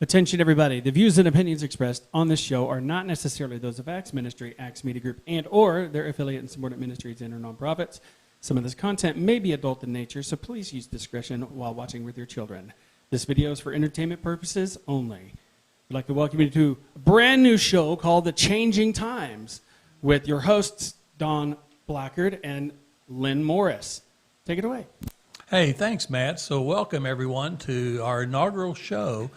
Attention everybody, the views and opinions expressed on this show are not necessarily those of Acts Ministry, Acts Media Group, and or their affiliate and subordinate ministries and or nonprofits. Some of this content may be adult in nature, so please use discretion while watching with your children. This video is for entertainment purposes only. I'd like to welcome you to a brand new show called The Changing Times with your hosts, Don Blackard and Lynn Morris. Take it away. Hey, thanks, Matt. So welcome, everyone, to our inaugural show,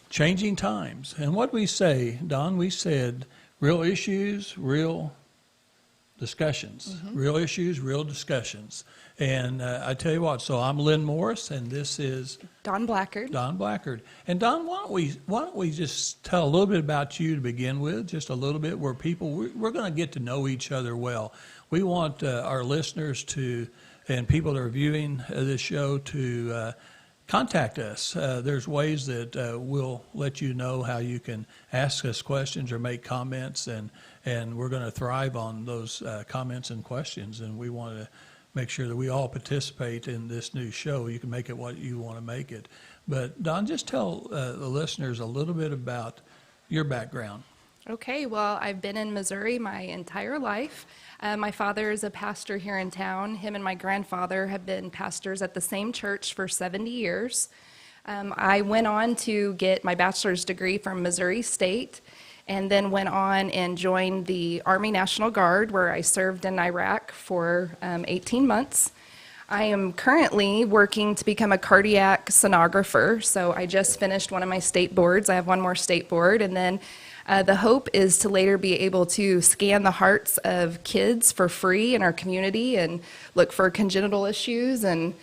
Changing Times. And what we say, Don, we said real issues, real discussions. Real issues, real discussions. And I tell you what, so I'm Lynn Morris, and this is Don Blackard. Don Blackard. And Don, why don't we just tell a little bit about you to begin with, just a little bit, where we're going to get to know each other well. We want our listeners to, and people that are viewing this show to contact us. There's ways that we'll let you know how you can ask us questions or make comments, and we're going to thrive on those comments and questions, and we want to make sure that we all participate in this new show. You can make it what you want to make it. But Don, just tell the listeners a little bit about your background. Okay, well, I've been in Missouri my entire life. My father is a pastor here in town. Him and my grandfather have been pastors at the same church for 70 years. I went on to get my bachelor's degree from Missouri State, and then went on and joined the Army National Guard, where I served in Iraq for 18 months. I am currently working to become a cardiac sonographer, so I just finished one of my state boards. I have one more state board, and then the hope is to later be able to scan the hearts of kids for free in our community and look for congenital issues and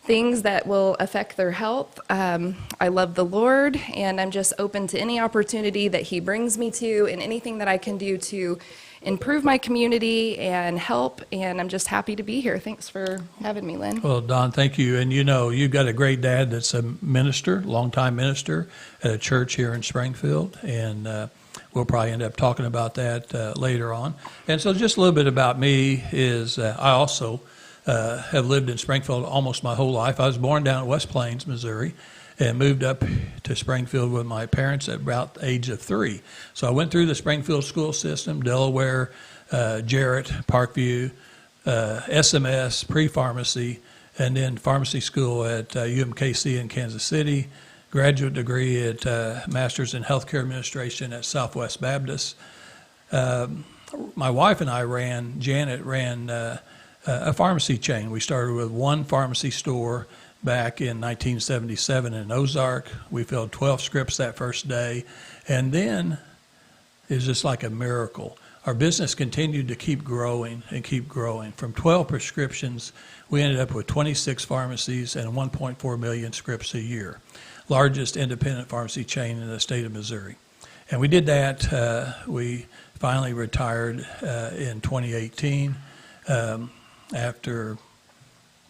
things that will affect their health. I love the Lord, and I'm just open to any opportunity that He brings me to and anything that I can do to improve my community and help, and I'm just happy to be here. Thanks for having me, Lynn. Well, Don, thank you. And you know, you've got a great dad that's a minister, longtime minister at a church here in Springfield, and we'll probably end up talking about that later on. And so just a little bit about me is I also have lived in Springfield almost my whole life. I was born down at West Plains, Missouri, and moved up to Springfield with my parents at about the age of 3. So I went through the Springfield school system, Delaware, Jarrett, Parkview, SMS, pre-pharmacy, and then pharmacy school at UMKC in Kansas City, graduate degree at Master's in Healthcare Administration at Southwest Baptist. My wife and I Janet ran a pharmacy chain. We started with one pharmacy store back in 1977 in Ozark. We filled 12 scripts that first day, and then it was just like a miracle. Our business continued to keep growing and keep growing. From 12 prescriptions, we ended up with 26 pharmacies and 1.4 million scripts a year. Largest independent pharmacy chain in the state of Missouri. And we did that. We finally retired in 2018 after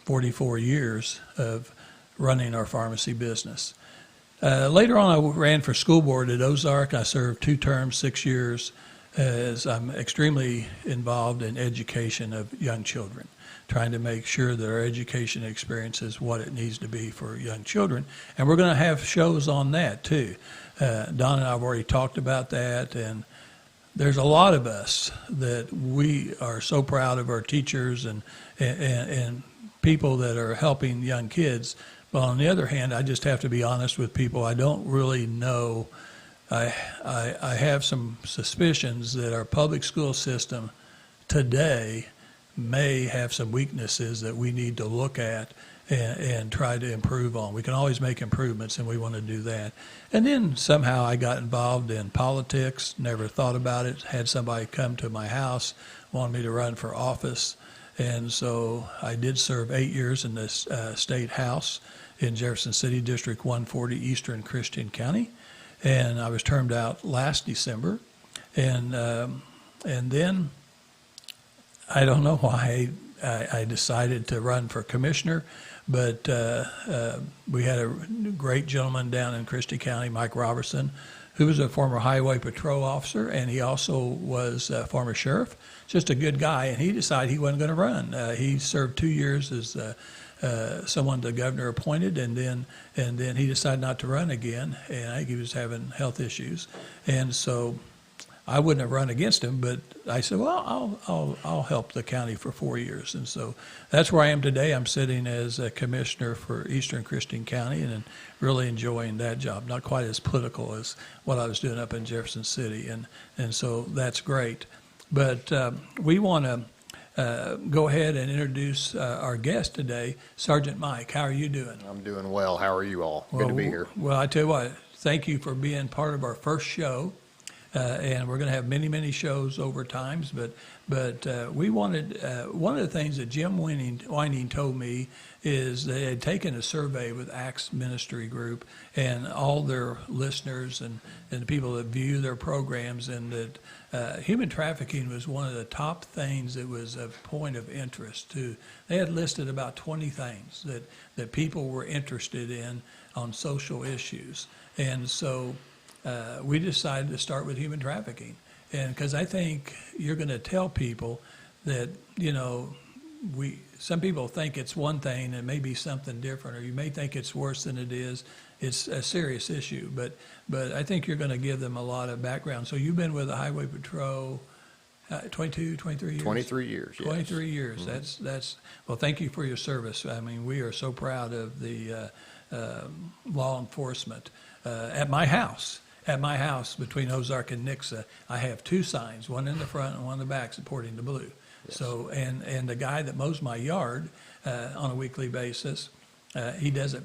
44 years of running our pharmacy business. Later on, I ran for school board at Ozark. I served 2 terms, 6 years, as I'm extremely involved in education of young children, trying to make sure that our education experience is what it needs to be for young children. And we're going to have shows on that, too. Don and I have already talked about that, and there's a lot of us that we are so proud of our teachers and people that are helping young kids. But on the other hand, I just have to be honest with people. I don't really know. I have some suspicions that our public school system today may have some weaknesses that we need to look at and try to improve on. We can always make improvements, and we want to do that. And then somehow I got involved in politics, never thought about it, had somebody come to my house, wanted me to run for office. And so I did serve 8 years in this state house in Jefferson City, District 140, Eastern Christian County. And I was termed out last December. And then I don't know why I decided to run for commissioner, but we had a great gentleman down in Christie County, Mike Robertson, who was a former highway patrol officer, and he also was a former sheriff, just a good guy, and he decided he wasn't going to run. He served 2 years as someone the governor appointed, and then he decided not to run again, and I think he was having health issues, and so I wouldn't have run against him, but I said, well, I'll help the county for 4 years, and so that's where I am today. I'm sitting as a commissioner for Eastern Christian County, and really enjoying that job. Not quite as political as what I was doing up in Jefferson City, and so that's great. But we want to go ahead and introduce our guest today, Sergeant Mike. How are you doing? I'm doing well. How are you all? Good to be here. Well, I tell you what, thank you for being part of our first show. And we're going to have many, many shows over times, but we wanted, one of the things that Jim Whining told me is they had taken a survey with Acts Ministry Group and all their listeners and the people that view their programs, and that human trafficking was one of the top things that was a point of interest to. They had listed about 20 things that people were interested in on social issues, and so we decided to start with human trafficking. And because I think you're going to tell people that, some people think it's one thing and it may be something different, or you may think it's worse than it is. It's a serious issue, but I think you're going to give them a lot of background. So you've been with the Highway Patrol 22, 23 years? 23 years, yes. 23 years. Mm-hmm. That's well, thank you for your service. I mean, we are so proud of the law enforcement. At my house between Ozark and Nixa, I have two signs, one in the front and one in the back supporting the blue. Yes. So, and the guy that mows my yard on a weekly basis, he does it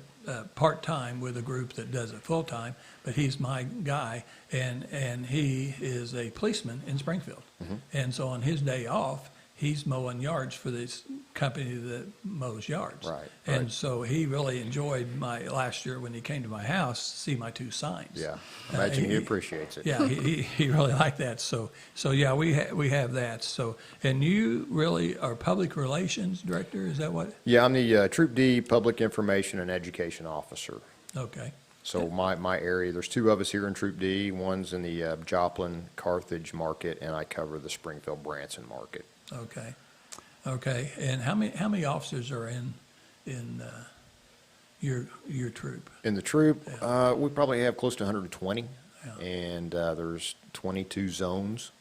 part-time with a group that does it full-time, but he's my guy, and he is a policeman in Springfield. Mm-hmm. And so on his day off, he's mowing yards for this company that mows yards. Right. And so he really enjoyed my last year when he came to my house to see my two signs. Yeah, imagine he appreciates it. Yeah, he really liked that. So yeah, we have that. So, and you really are public relations director, is that what? Yeah, I'm the Troop D Public Information and Education Officer. Okay. So my area, there's two of us here in Troop D. One's in the Joplin, Carthage market, and I cover the Springfield, Branson market. Okay. And how many officers are in your troop? In the troop, Yeah. we probably have close to 120, Yeah. and there's 22 zones.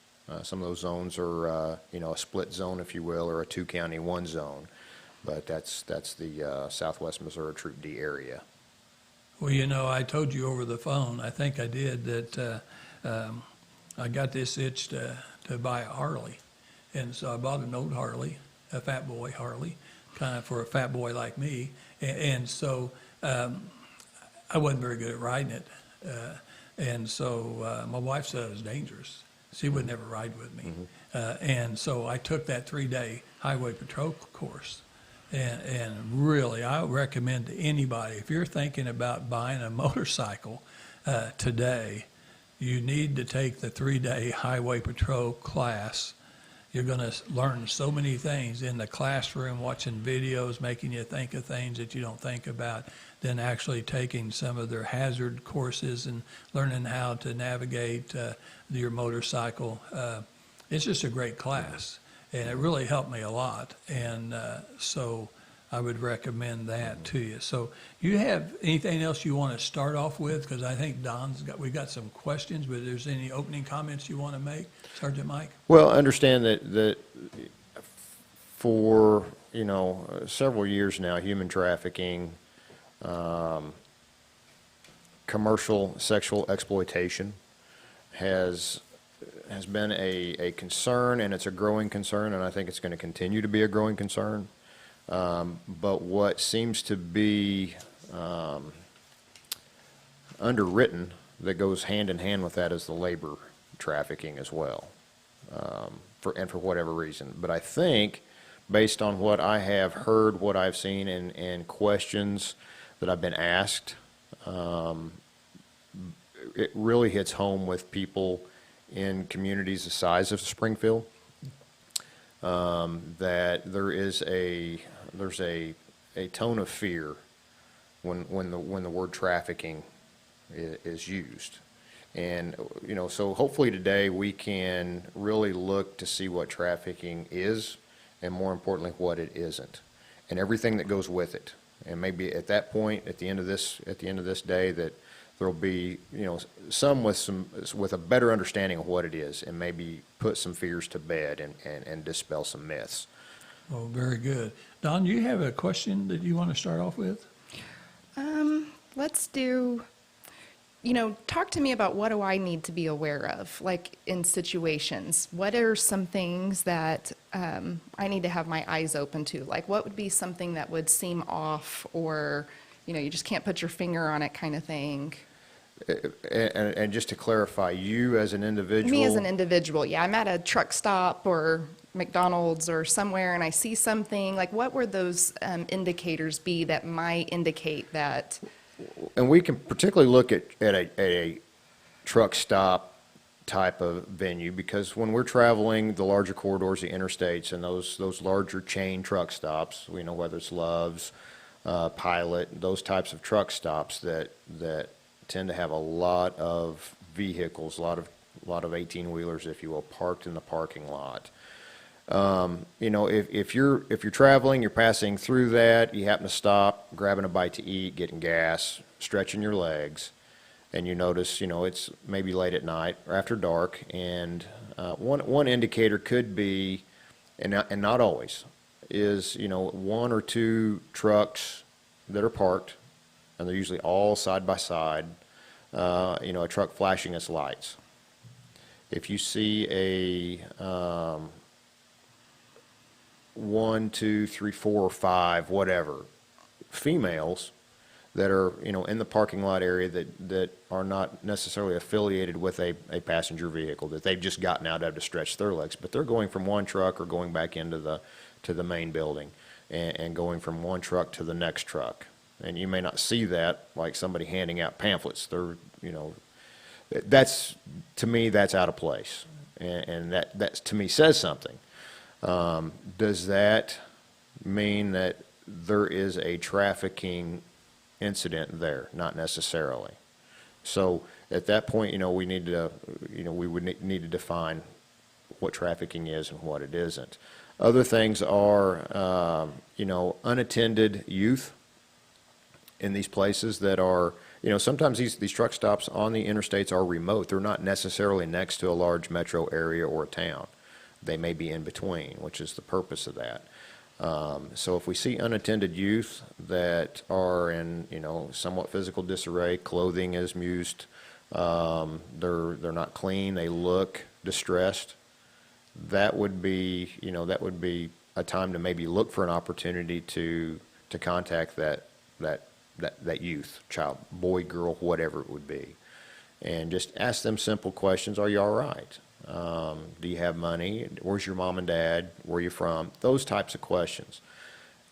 Some of those zones are, a split zone, if you will, or a two-county, one zone. But that's the Southwest Missouri Troop D area. Well, I told you over the phone, I think I did, that I got this itch to buy a Harley. And so I bought an old Harley, a fat boy Harley, kind of for a fat boy like me. And so I wasn't very good at riding it. And so my wife said it was dangerous. She would never ride with me. Mm-hmm. And so I took that 3-day highway patrol course. And really, I recommend to anybody, if you're thinking about buying a motorcycle today, you need to take the 3-day highway patrol class. You're going to learn so many things in the classroom, watching videos, making you think of things that you don't think about, then actually taking some of their hazard courses and learning how to navigate your motorcycle. It's just a great class, and it really helped me a lot. And so I would recommend that to you. So you have anything else you want to start off with? Because I think we've got some questions, but if there's any opening comments you want to make, Sergeant Mike? Well, understand that for, several years now, human trafficking, commercial sexual exploitation has been a concern, and it's a growing concern, and I think it's going to continue to be a growing concern. But what seems to be underwritten that goes hand in hand with that is the labor trafficking as well, for whatever reason. But I think, based on what I have heard, what I've seen, and questions that I've been asked, it really hits home with people in communities the size of Springfield, that there's a tone of fear when the word trafficking is used. And, so hopefully today we can really look to see what trafficking is, and more importantly, what it isn't. and everything that goes with it. And maybe at that point, at the end of this day, that there'll be, some with a better understanding of what it is, and maybe put some fears to bed and dispel some myths. Oh, very good. Don, you have a question that you want to start off with? Let's do, talk to me about what do I need to be aware of, like in situations. What are some things that I need to have my eyes open to? Like what would be something that would seem off, or, you just can't put your finger on it kind of thing? And just to clarify, you as an individual? Me as an individual, yeah. I'm at a truck stop or McDonald's or somewhere and I see something, like what would those indicators be that might indicate that? And we can particularly look at a truck stop type of venue, because when we're traveling the larger corridors, the interstates, and those larger chain truck stops, whether it's Love's, Pilot, those types of truck stops that tend to have a lot of vehicles, a lot of 18-wheelers, if you will, parked in the parking lot. If you're traveling, you're passing through that, you happen to stop, grabbing a bite to eat, getting gas, stretching your legs, and you notice, it's maybe late at night or after dark, and one indicator could be, and not always, is, one or two trucks that are parked, and they're usually all side by side, a truck flashing its lights. If you see a 1, 2, 3, 4, or 5, whatever, females that are, in the parking lot area that are not necessarily affiliated with a passenger vehicle, that they've just gotten out of to stretch their legs, but they're going from one truck or going back into the main building and going from one truck to the next truck. And you may not see that like somebody handing out pamphlets. They're, to me, that's out of place. And that to me says something. Does that mean that there is a trafficking incident there? Not necessarily. So at that point, we need to, we would need to define what trafficking is and what it isn't. Other things are, unattended youth in these places that are, sometimes these truck stops on the interstates are remote. They're not necessarily next to a large metro area or a town. They may be in between, which is the purpose of that. So if we see unattended youth that are in, somewhat physical disarray, clothing is mused, they're not clean, they look distressed, that would be a time to maybe look for an opportunity to contact that youth, child, boy, girl, whatever it would be, and just ask them simple questions. Are you all right? Do you have money? Where's your mom and dad? Where are you from? Those types of questions.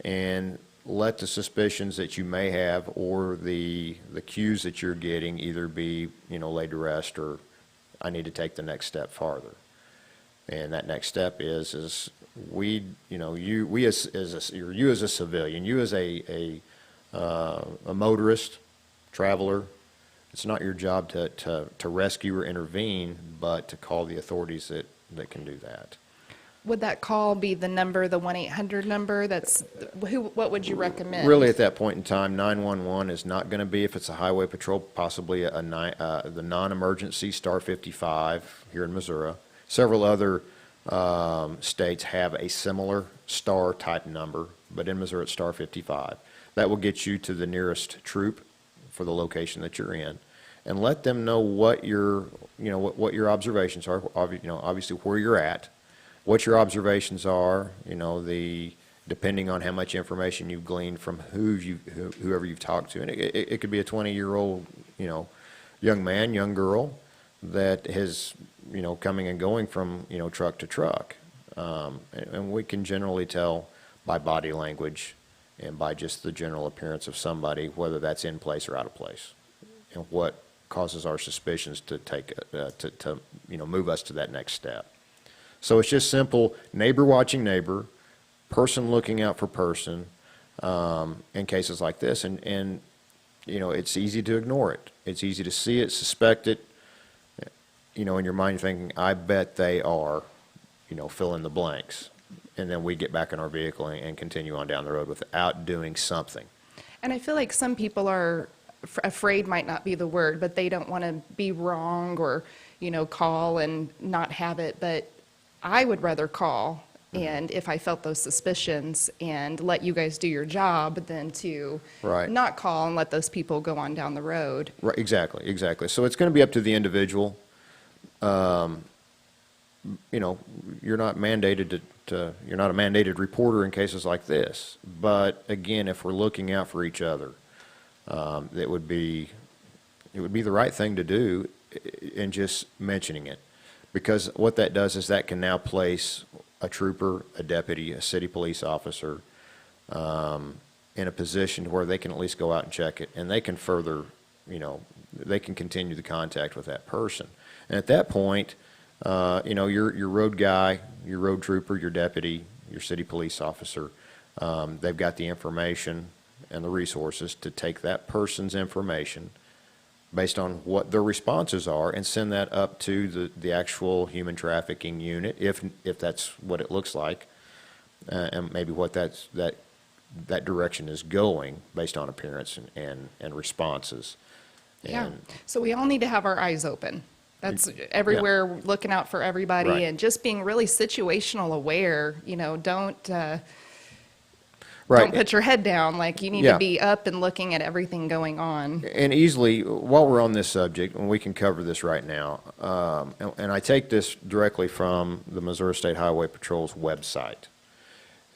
And let the suspicions that you may have or the cues that you're getting either be, laid to rest, or I need to take the next step farther. And that next step is you as a civilian, you as a motorist, traveler, it's not your job to rescue or intervene, but to call the authorities that can do that. Would that call be the number, the 1-800 number? What would you recommend? Really, at that point in time, 911 is not going to be, if it's a highway patrol, possibly the non-emergency star 55 here in Missouri. Several other states have a similar star type number, but in Missouri it's star 55. That will get you to the nearest troop for the location that you're in, and let them know what your observations are. Obviously where you're at, what your observations are. Depending on how much information you've gleaned from whoever you've talked to, and it could be a 20-year-old young man, young girl that has coming and going from truck to truck, and we can generally tell by body language and by just the general appearance of somebody whether that's in place or out of place, and what causes our suspicions to move us to that next step. So it's just simple neighbor watching neighbor, person looking out for person, in cases like this, and it's easy to ignore it. It's easy to see it, suspect it. In your mind, you're thinking, I bet they are, fill in the blanks. and then we get back in our vehicle and continue on down the road without doing something. And I feel like some people are afraid might not be the word, but they don't want to be wrong or, call and not have it. But I would rather call, and if I felt those suspicions, and let you guys do your job than to Right. not call and let those people go on down the road. Right, exactly. So it's going to be up to the individual. You're not mandated you're not a mandated reporter in cases like this. But again, if we're looking out for each other, it would be the right thing to do in just mentioning it. Because what that does is that can now place a trooper, a deputy, a city police officer in a position where they can at least go out and check it, and they can further, they can continue the contact with that person. And at that point, your road guy, your road trooper, your deputy, your city police officer, they've got the information and the resources to take that person's information based on what their responses are and send that up to the actual human trafficking unit, if that's what it looks like, and maybe what that direction is going based on appearance and responses. Yeah. And So we all need to have our eyes open. That's everywhere, looking out for everybody, Right. and just being really situational aware. Don't Right. put your head down. Like, you need Yeah. to be up and looking at everything going on. And easily, while we're on this subject, and we can cover this right now, and I take this directly from the Missouri State Highway Patrol's website.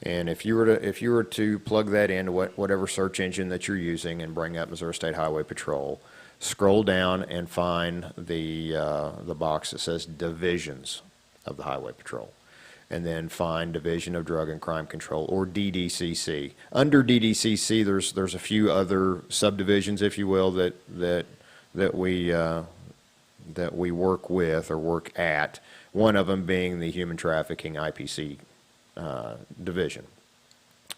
And if you were to plug that into whatever search engine that you're using and bring up Missouri State Highway Patrol, scroll down and find the box that says Divisions of the Highway Patrol, and then find Division of Drug and Crime Control, or DDCC. Under DDCC, there's a few other subdivisions, if you will, that we work with or work at. One of them being the Human Trafficking IPC division.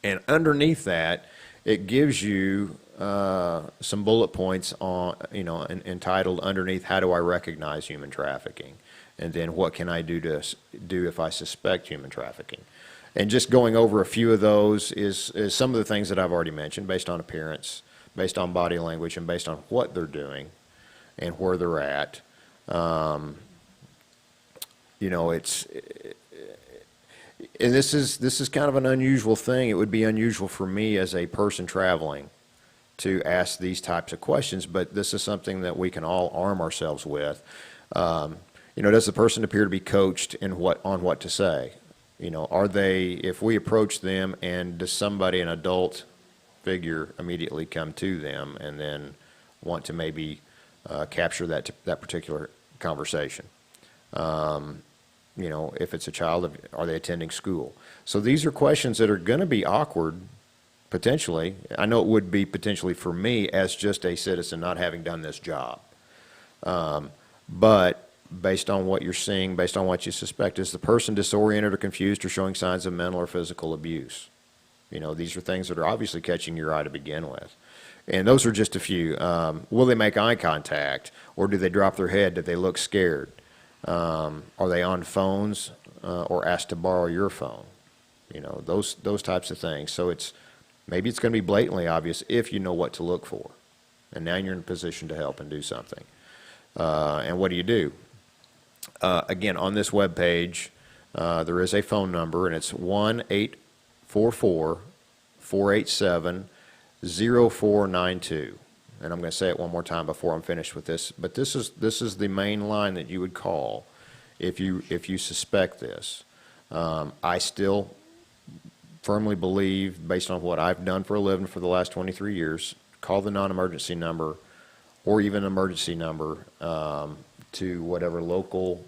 And underneath that, it gives you some bullet points on, entitled underneath, how do I recognize human trafficking? And then what can I do if I suspect human trafficking? And just going over a few of those is some of the things that I've already mentioned, based on appearance, based on body language, and based on what they're doing and where they're at. And this is kind of an unusual thing. It would be unusual for me as a person traveling to ask these types of questions, but this is something that we can all arm ourselves with. Does the person appear to be coached on what to say? If we approach them, and does somebody, an adult figure, immediately come to them and then want to maybe capture that particular conversation? If it's a child, are they attending school? So these are questions that are going to be awkward, potentially. I know it would be potentially for me as just a citizen not having done this job. But based on what you're seeing, based on what you suspect, is the person disoriented or confused or showing signs of mental or physical abuse? These are things that are obviously catching your eye to begin with. And those are just a few. Will they make eye contact, or do they drop their head? Do they look scared? Are they on phones or asked to borrow your phone? Those types of things. So maybe it's going to be blatantly obvious if you know what to look for. And now you're in a position to help and do something. And what do? Again, on this webpage, there is a phone number, and it's 1-844-487-0492. And I'm going to say it one more time before I'm finished with this. But this is the main line that you would call if you suspect this. I still firmly believe, based on what I've done for a living for the last 23 years, call the non-emergency number or even emergency number to whatever local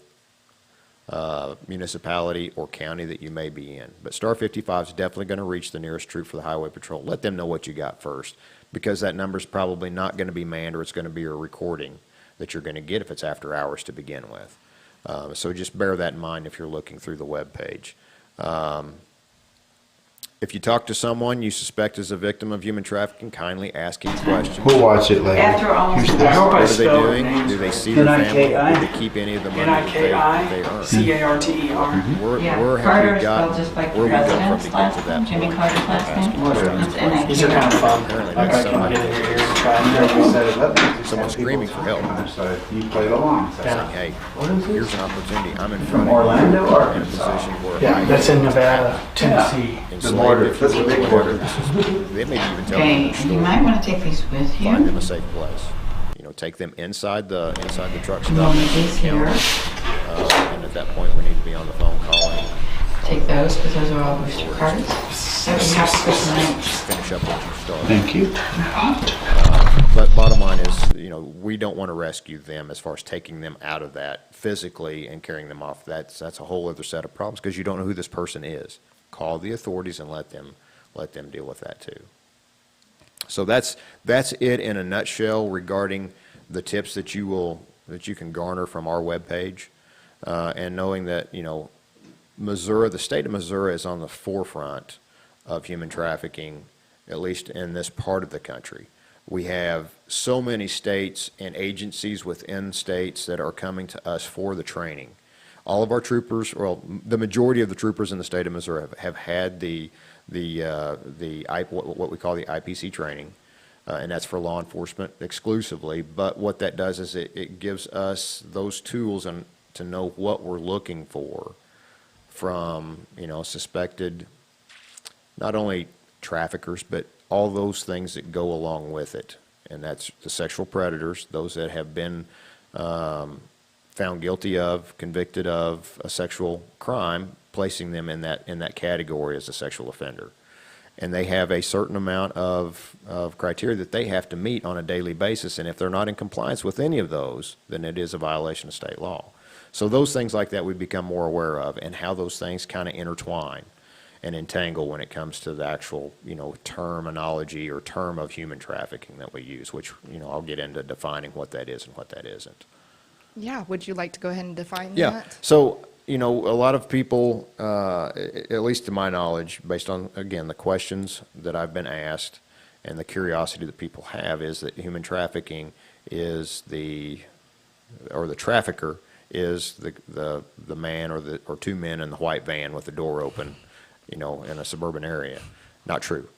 municipality or county that you may be in. But Star 55 is definitely going to reach the nearest troop for the Highway Patrol. Let them know what you got first, because that number is probably not going to be manned, or it's going to be a recording that you're going to get if it's after hours to begin with. So just bear that in mind if you're looking through the web page. If you talk to someone you suspect is a victim of human trafficking, kindly ask each question. We'll watch it later. After almost I hope I What are they spelled doing? names Do they right. see their family? N-I-K-I? Do they keep any of the money that they earn? N-I-K-I-C-A-R-T-E-R. Yeah, Where have Carter we is gotten, spelled just like where the we come from president's to get last to that name, Jimmy point? Carter's last name. It's N-I-K-I. These are kind of fun. Apparently Like that's I can somebody get in your that ear and try You and know, you set it up, you just Someone's have people screaming for help. So you played along. So Yeah. Hey, What is this? here's an opportunity. I'm in From front of Orlando, you in a Arkansas. position where Yeah, that's in Nevada, Tennessee. The border. That's a big border. They may even tell Okay, them and their you story. might want to take these with Find you. them a safe place. You know, take them inside the truck You stop. want these here? And at that point, we need to be on the phone calling, Take those, because those are all booster cards. That we have to put tonight. finish up what you started. Thank you. But bottom line is, you know, we don't want to rescue them as far as taking them out of that physically and carrying them off. That's a whole other set of problems because you don't know who this person is. Call the authorities and let them deal with that too. So that's it in a nutshell regarding the tips that you can garner from our webpage, and knowing that, you know, Missouri, the state of Missouri is on the forefront of human trafficking, at least in this part of the country. We have so many states and agencies within states that are coming to us for the training. All of our troopers, well, the majority of the troopers in the state of Missouri have had what we call the IPC training, and that's for law enforcement exclusively. But what that does is it gives us those tools and to know what we're looking for from, you know, suspected, not only traffickers, but all those things that go along with it. And that's the sexual predators, those that have been found guilty of, convicted of a sexual crime, placing them in that category as a sexual offender. And they have a certain amount of criteria that they have to meet on a daily basis. And if they're not in compliance with any of those, then it is a violation of state law. So those things like that we become more aware of, and how those things kind of intertwine and entangle when it comes to the actual, you know, terminology or term of human trafficking that we use, which, you know, I'll get into defining what that is and what that isn't. Yeah, would you like to go ahead and define Yeah. that? So, you know, a lot of people, at least to my knowledge, based on, again, the questions that I've been asked and the curiosity that people have, is that human trafficking is the trafficker is the man or two men in the white van with the door open, you know, in a suburban area. Not true.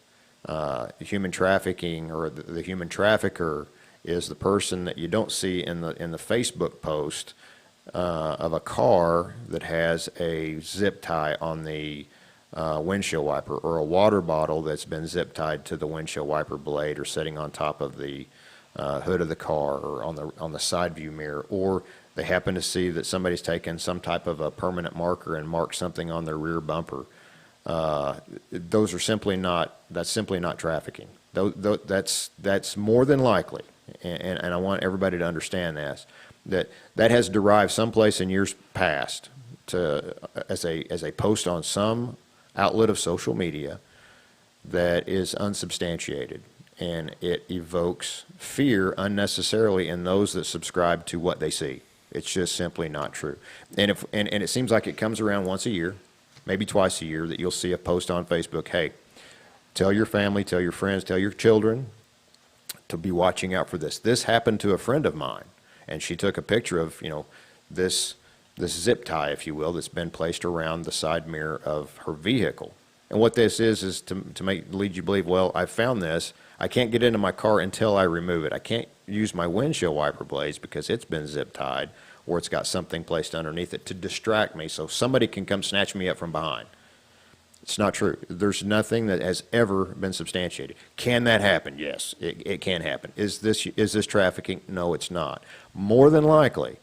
Human trafficking, or the human trafficker, is the person that you don't see in the Facebook post of a car that has a zip tie on the windshield wiper, or a water bottle that's been zip tied to the windshield wiper blade, or sitting on top of the hood of the car, or on the side view mirror, or they happen to see that somebody's taken some type of a permanent marker and marked something on their rear bumper. That's simply not trafficking. That's more than likely, and I want everybody to understand this, that has derived someplace in years past as a post on some outlet of social media that is unsubstantiated, and it evokes fear unnecessarily in those that subscribe to what they see. It's just simply not true. And it seems like it comes around once a year, maybe twice a year, that you'll see a post on Facebook, hey, tell your family, tell your friends, tell your children to be watching out for this. This happened to a friend of mine, and she took a picture of, you know, this zip tie, if you will, that's been placed around the side mirror of her vehicle. And what this is to lead you to believe, well, I found this. I can't get into my car until I remove it. I can't use my windshield wiper blades because it's been zip tied, or it's got something placed underneath it to distract me so somebody can come snatch me up from behind. It's not true. There's nothing that has ever been substantiated. Can that happen? Yes, it can happen. Is this trafficking? No, it's not. More than likely,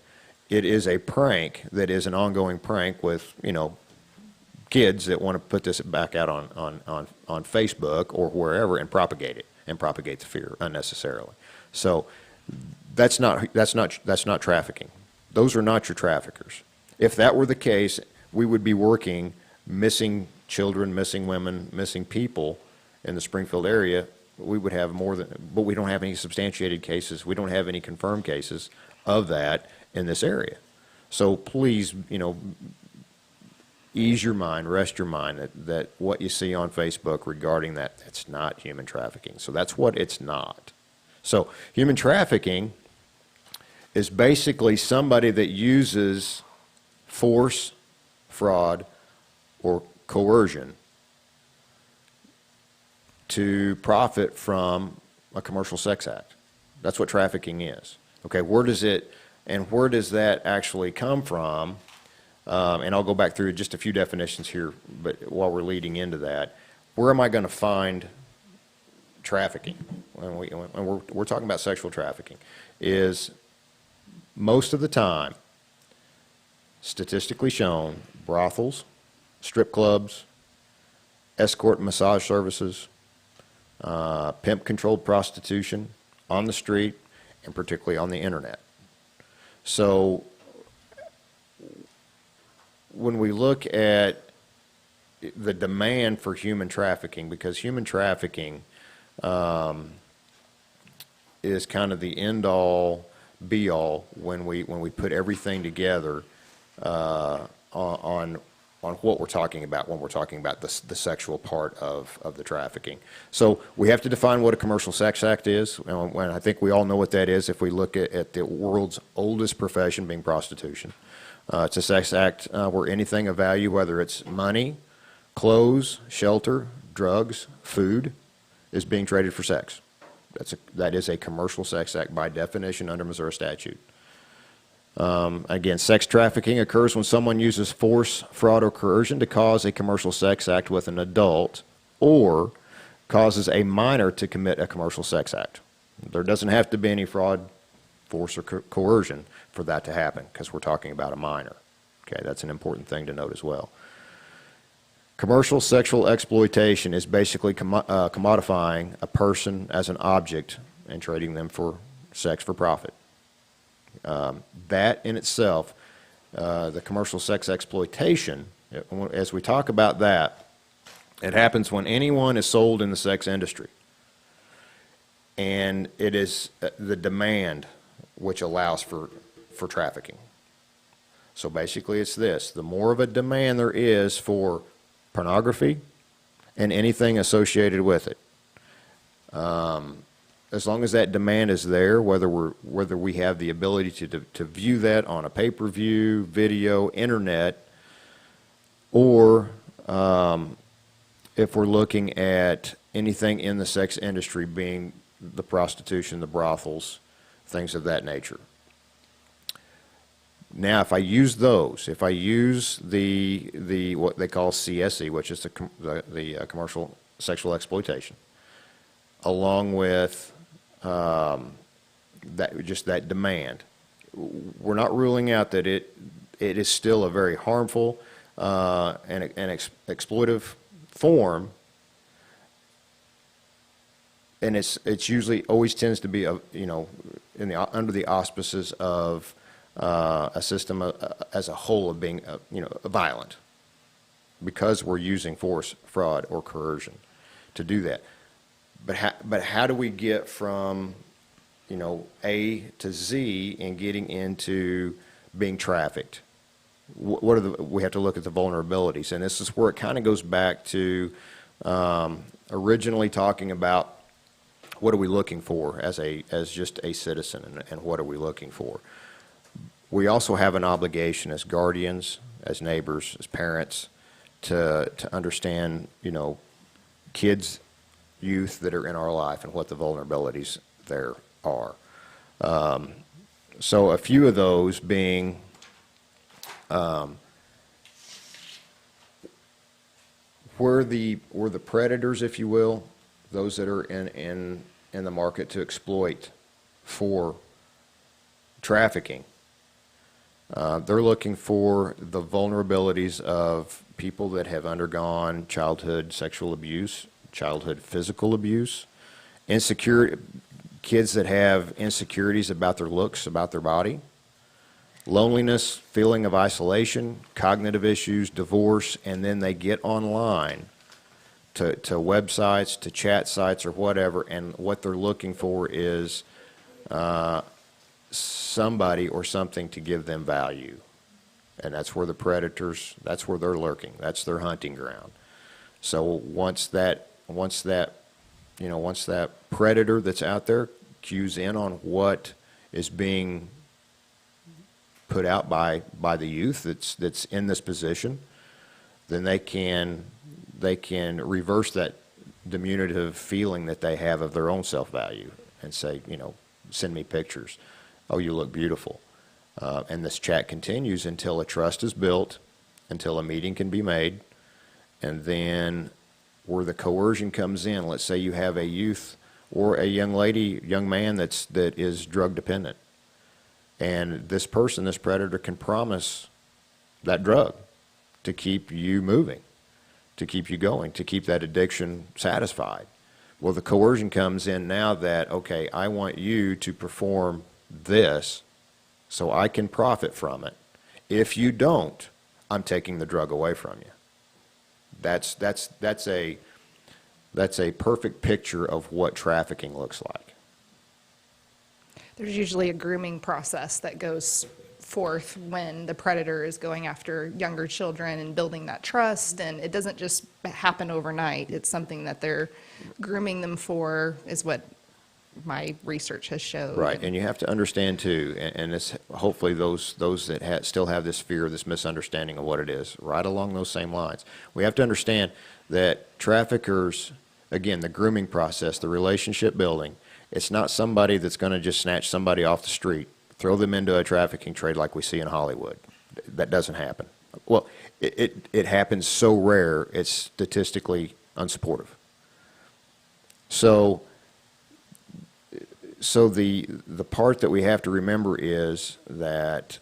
it is a prank that is an ongoing prank with, you know, kids that want to put this back out on Facebook or wherever and propagate the fear unnecessarily. So that's not trafficking. Those are not your traffickers. If that were the case, we would be working missing children, missing women, missing people in the Springfield area. We would have but we don't have any substantiated cases. We don't have any confirmed cases of that in this area. So please, you know, ease your mind, rest your mind that what you see on Facebook regarding that, it's not human trafficking. So that's what it's not. So human trafficking is basically somebody that uses force, fraud, or coercion to profit from a commercial sex act. That's what trafficking is. Okay, where does that actually come from? And I'll go back through just a few definitions here, but while we're leading into that, where am I going to find trafficking? When we're talking about sexual trafficking, is most of the time, statistically shown, brothels, strip clubs, escort and massage services, pimp-controlled prostitution on the street, and particularly on the internet. So when we look at the demand for human trafficking, because human trafficking is kind of the end-all, be-all when we put everything together on what we're talking about when we're talking about the sexual part of the trafficking. So we have to define what a commercial sex act is, and I think we all know what that is if we look at the world's oldest profession being prostitution. It's a sex act where anything of value, whether it's money, clothes, shelter, drugs, food, is being traded for sex. That is a commercial sex act by definition under Missouri statute. Again, sex trafficking occurs when someone uses force, fraud, or coercion to cause a commercial sex act with an adult or causes a minor to commit a commercial sex act. There doesn't have to be any fraud, force, or coercion for that to happen because we're talking about a minor. Okay, that's an important thing to note as well. Commercial sexual exploitation is basically commodifying a person as an object and trading them for sex for profit. That in itself, the commercial sex exploitation, as we talk about that, it happens when anyone is sold in the sex industry. And it is the demand which allows for trafficking. So basically it's this: the more of a demand there is for pornography and anything associated with it, as long as that demand is there, whether we have the ability to view that on a pay-per-view, video, internet, or if we're looking at anything in the sex industry being the prostitution, the brothels, things of that nature. Now, if I use the what they call CSE, which is the commercial sexual exploitation, along with that demand, we're not ruling out that it is still a very harmful and exploitive form, and it's usually always tends to be under the auspices of a system as a whole of being violent, because we're using force, fraud, or coercion to do that. But how do we get from A to Z in getting into being trafficked? We have to look at the vulnerabilities, and this is where it kind of goes back to originally talking about what are we looking for as just a citizen, and what are we looking for. We also have an obligation as guardians, as neighbors, as parents, to understand kids, youth that are in our life, and what the vulnerabilities there are. So a few of those being where the predators, if you will, those that are in the market to exploit for trafficking. They're looking for the vulnerabilities of people that have undergone childhood sexual abuse, childhood physical abuse, kids that have insecurities about their looks, about their body, loneliness, feeling of isolation, cognitive issues, divorce, and then they get online to websites, to chat sites, or whatever, and what they're looking for is somebody or something to give them value. And that's where the predators, that's where they're lurking. That's their hunting ground. So once that predator that's out there cues in on what is being put out by the youth that's in this position, then they can reverse that diminutive feeling that they have of their own self-value and say, send me pictures. Oh, you look beautiful. And this chat continues until a trust is built, until a meeting can be made, and then where the coercion comes in, let's say you have a youth or a young man that is drug dependent, and this predator can promise that drug to keep you moving, to keep you going, to keep that addiction satisfied. Well, the coercion comes in now that, okay, I want you to perform this so I can profit from it. If you don't, I'm taking the drug away from you. That's a perfect picture of what trafficking looks like. There's usually a grooming process that goes forth when the predator is going after younger children and building that trust, and it doesn't just happen overnight. It's something that they're grooming them for, is what my research has showed. Right, and you have to understand too, and this, hopefully those that still have this fear, this misunderstanding of what it is, right along those same lines. We have to understand that traffickers, again, the grooming process, the relationship building, it's not somebody that's going to just snatch somebody off the street, throw them into a trafficking trade like we see in Hollywood. That doesn't happen. Well, it happens so rare, it's statistically unsupportive. So the part that we have to remember is that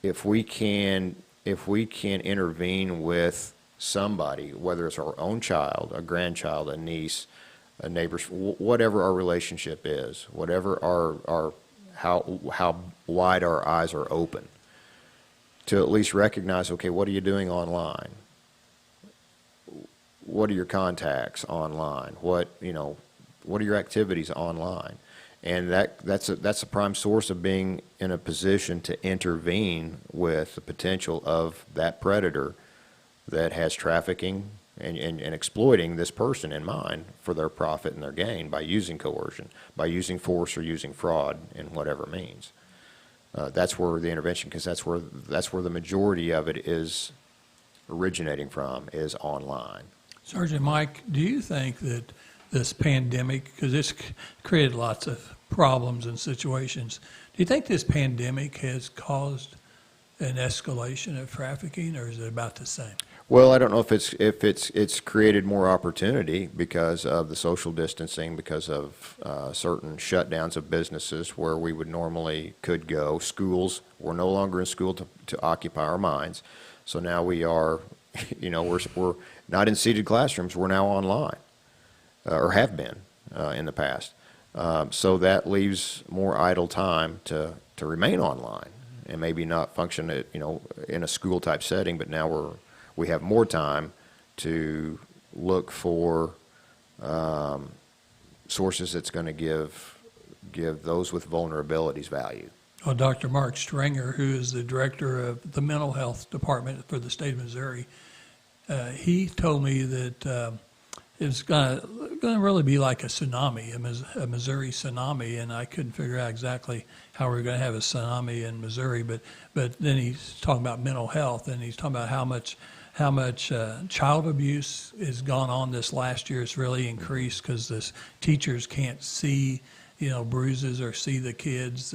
if we can intervene with somebody, whether it's our own child, a grandchild, a niece, a neighbor, whatever our relationship is, whatever how wide our eyes are open, to at least recognize, okay, what are you doing online? What are your contacts online? What are your activities online? And that's a prime source of being in a position to intervene with the potential of that predator that has trafficking and exploiting this person in mind for their profit and their gain by using coercion, by using force or using fraud in whatever means. That's where the intervention, because that's where the majority of it is originating from, is online. Sergeant Mike, do you think that this pandemic, because it's created lots of problems and situations, do you think this pandemic has caused an escalation of trafficking, or is it about the same? Well, I don't know if it's created more opportunity because of the social distancing, because of certain shutdowns of businesses where we would normally could go. Schools, we're no longer in school to occupy our minds. So now we are, we're not in seated classrooms. We're now online, or have been in the past. So that leaves more idle time to remain online and maybe not function at, in a school type setting. But now we have more time to look for sources that's going to give those with vulnerabilities value. Well, Dr. Mark Stringer, who is the director of the mental health department for the state of Missouri, he told me that it's going to really be like a tsunami, a Missouri tsunami, and I couldn't figure out exactly how we're going to have a tsunami in Missouri. But then he's talking about mental health, and he's talking about how much child abuse has gone on this last year. It's really increased because the teachers can't see, bruises or see the kids.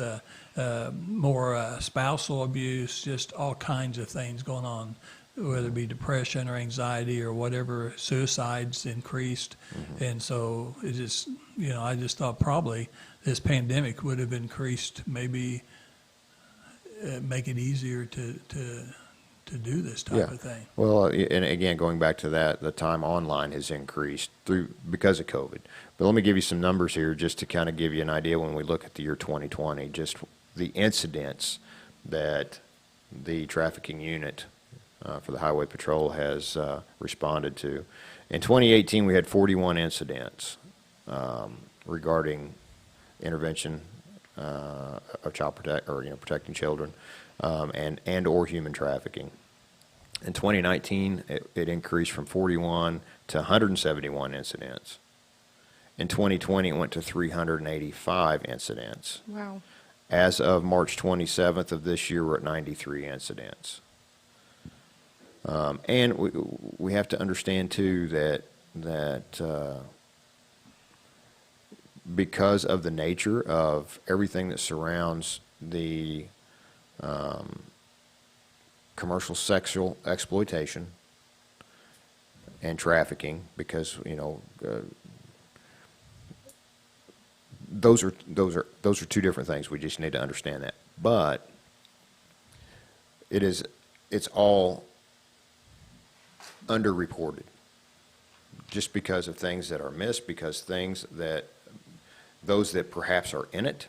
More spousal abuse, just all kinds of things going on, whether it be depression or anxiety or whatever. Suicides increased. Mm-hmm. And so it just, I just thought probably this pandemic would have increased, maybe make it easier to do this type of thing. Well, and again, going back to that, the time online has increased because of COVID. But let me give you some numbers here just to kind of give you an idea when we look at the year 2020, just the incidents that the trafficking unit for the Highway Patrol has responded to. In 2018, we had 41 incidents regarding intervention of protecting children, and or human trafficking. In 2019, it increased from 41 to 171 incidents. In 2020, it went to 385 incidents. Wow. As of March 27th of this year, we're at 93 incidents. And we have to understand too that because of the nature of everything that surrounds the commercial sexual exploitation and trafficking, because those are two different things. We just need to understand that. But it's all underreported, just because of things that are missed, because those that perhaps are in it,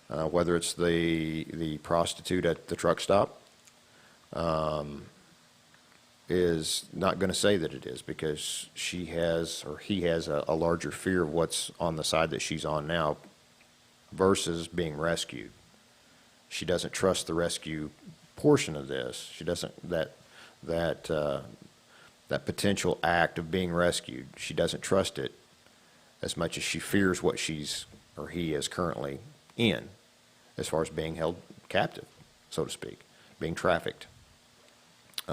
whether it's the prostitute at the truck stop, is not going to say that it is, because she has or he has a larger fear of what's on the side that she's on now versus being rescued. She doesn't trust the rescue portion of this. She doesn't, that potential act of being rescued, she doesn't trust it as much as she fears what she's or he is currently in, as far as being held captive, so to speak, being trafficked.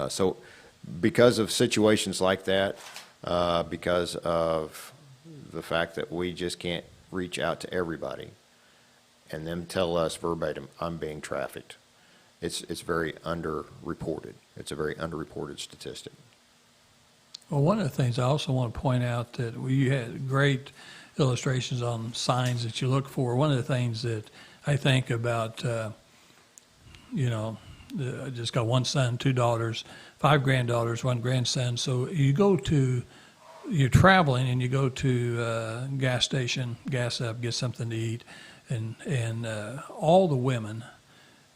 So because of situations like that, because of the fact that we just can't reach out to everybody and them tell us verbatim, I'm being trafficked, it's very underreported. It's a very underreported statistic. Well, one of the things I also want to point out that you had great illustrations on signs that you look for. One of the things that I think about, I just got one son, 2 daughters, 5 granddaughters, 1 grandson. So you're traveling and you go to a gas station, gas up, get something to eat, and all the women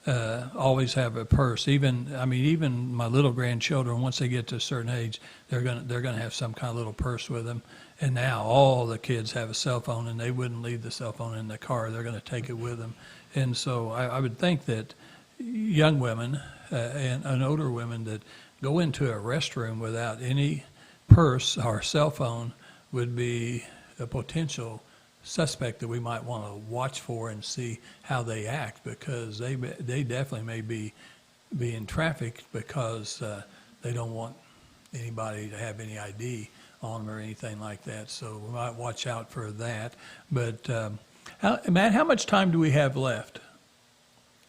always have a purse. Even my little grandchildren, once they get to a certain age, they're gonna have some kind of little purse with them. And now all the kids have a cell phone, and they wouldn't leave the cell phone in the car. They're going to take it with them. And so I would think that young women and older women that go into a restroom without any purse or cell phone would be a potential suspect that we might want to watch for and see how they act, because they definitely may be being trafficked because they don't want anybody to have any ID on them or anything like that. So we might watch out for that. But Matt, how much time do we have left?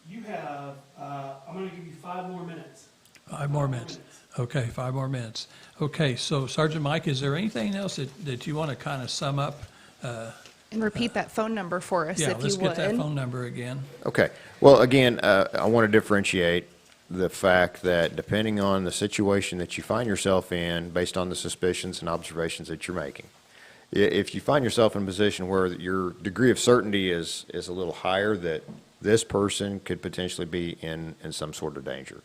You have, I'm going to give you 5 more minutes. 5 more minutes. Okay, 5 more minutes. Okay, so Sergeant Mike, is there anything else that you want to kind of sum up? And repeat that phone number for us, if you would. Yeah, let's get that phone number again. Okay. Well, again, I want to differentiate the fact that depending on the situation that you find yourself in, based on the suspicions and observations that you're making, if you find yourself in a position where your degree of certainty is a little higher that this person could potentially be in some sort of danger,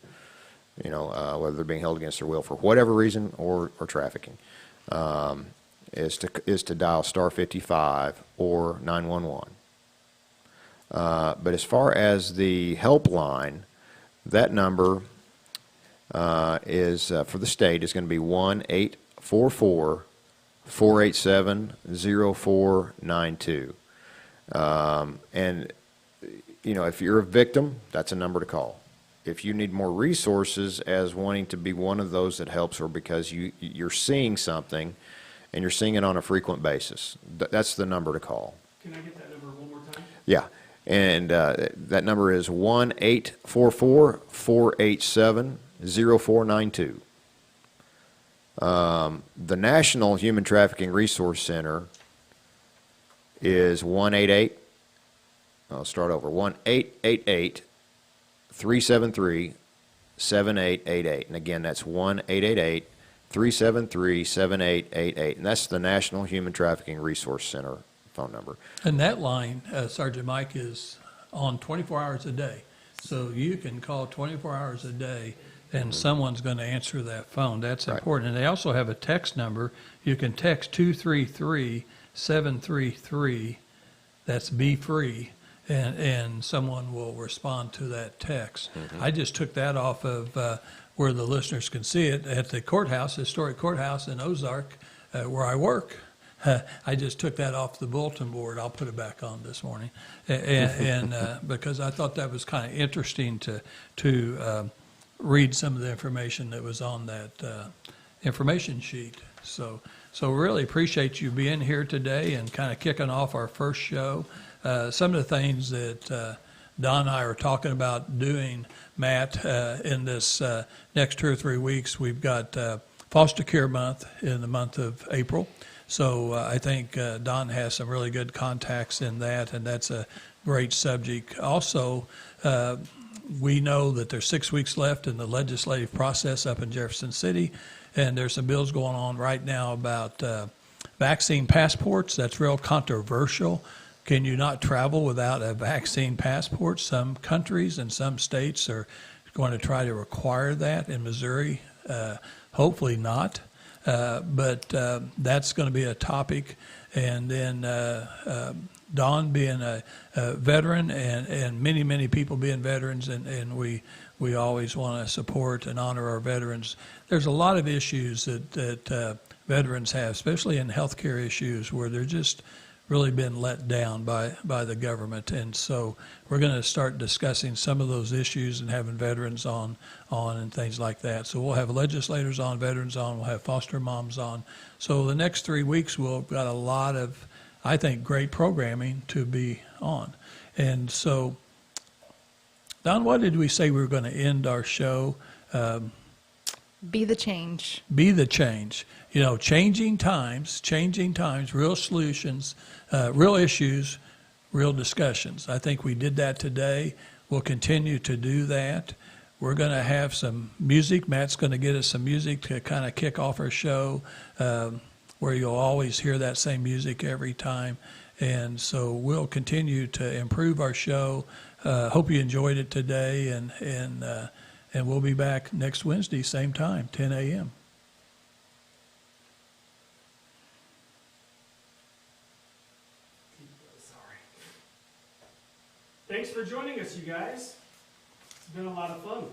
whether they're being held against their will for whatever reason or trafficking, is to dial *55 or 911. But as far as the helpline, that number is for the state is going to be 1-844-487-0492. And if you're a victim, that's a number to call. If you need more resources as wanting to be one of those that helps, or because you're seeing something and you're seeing it on a frequent basis, that's the number to call. Can I get that number one more time? Yeah. And that number is 1-844-487-0492. The National Human Trafficking Resource Center is 1-888. I'll start over. 1-888-373-7888. And again, that's 1-888-373-7888. And that's the National Human Trafficking Resource Center phone number. And that line, Sergeant Mike, is on 24 hours a day. So you can call 24 hours a day and someone's going to answer that phone. That's important. And they also have a text number. You can text 233-733. That's Be Free. and someone will respond to that text. I just took that off of where the listeners can see it at the courthouse, historic courthouse in Ozark, where I work. I just took that off the bulletin board. I'll put it back on this morning, and because I thought that was kind of interesting to read some of the information that was on that information sheet. So really appreciate you being here today and kind of kicking off our first show. Some of the things that Don and I are talking about doing, Matt, in this next 2 or 3 weeks, we've got Foster Care Month in the month of April. So I think Don has some really good contacts in that, and that's a great subject. Also, we know that there's 6 weeks left in the legislative process up in Jefferson City, and there's some bills going on right now about vaccine passports. That's real controversial. Can you not travel without a vaccine passport? Some countries and some states are going to try to require that. In Missouri, hopefully not. But that's going to be a topic. And then Don being a veteran and many, many people being veterans, and we always want to support and honor our veterans. There's a lot of issues that veterans have, especially in healthcare issues, where they're just really been let down by the government. And so we're going to start discussing some of those issues and having veterans on and things like that. So we'll have legislators on, veterans on, we'll have foster moms on. So the next 3 weeks we've got a lot of, I think, great programming to be on. And so, Don, what did we say we were going to end our show? Be the change. Be the change. You know, changing times, real solutions, real issues, real discussions. I think we did that today. We'll continue to do that. We're going to have some music. Matt's going to get us some music to kind of kick off our show, where you'll always hear that same music every time. And so we'll continue to improve our show. Hope you enjoyed it today, and we'll be back next Wednesday, same time, 10 a.m. Thanks for joining us, you guys. It's been a lot of fun.